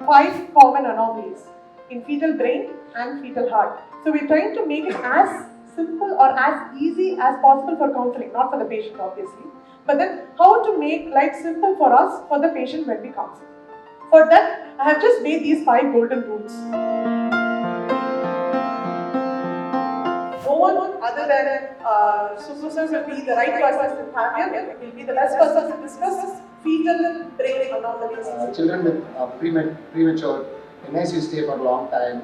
5 common anomalies in fetal brain and fetal heart. So we're trying to make it as simple or as easy as possible for counseling, not for the patient obviously, but then how to make life simple for us, for the patient when we counsel. For that, I have just made these 5 golden rules. No one other than Susan will be the right person to have here, will be the best person to discuss fetal brain anomalies. Children with premature NICU stay for a long time,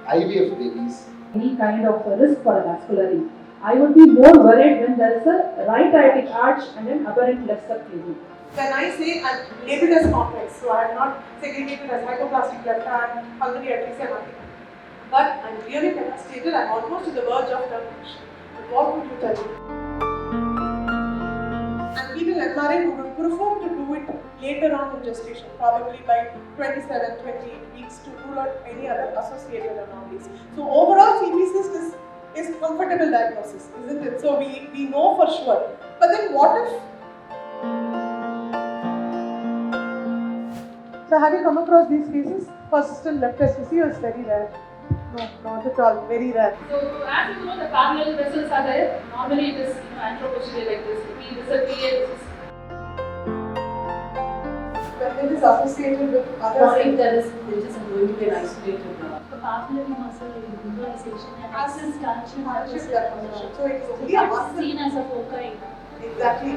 IVF babies. Any kind of risk for a vascularity. I would be more worried when there is a right aortic arch and an aberrant left subclavian. When I say I'm labeled as complex, so I am not segregated as hypoplastic left hand, pulmonary atresia, nothing. But I'm really devastated, I'm almost to the verge of termination. But what would you tell me? And fetal MRI, we would prefer to do it later on in gestation, probably by 27, 28 weeks to rule out any other associated anomalies. So overall, fetal cyst is comfortable diagnosis, isn't it? So we know for sure. But then what if? So have you come across these cases? Persistent left asphyxia is very rare. No, not at all. Very rare. So as you know, the parallel vessels are there. Normally it is anteroposterior like this. This is a PA. When it is associated with other chronic there is going to be an isolated the papillary muscle visualization and access tension deposition. So it is only seen as a foci. Exactly.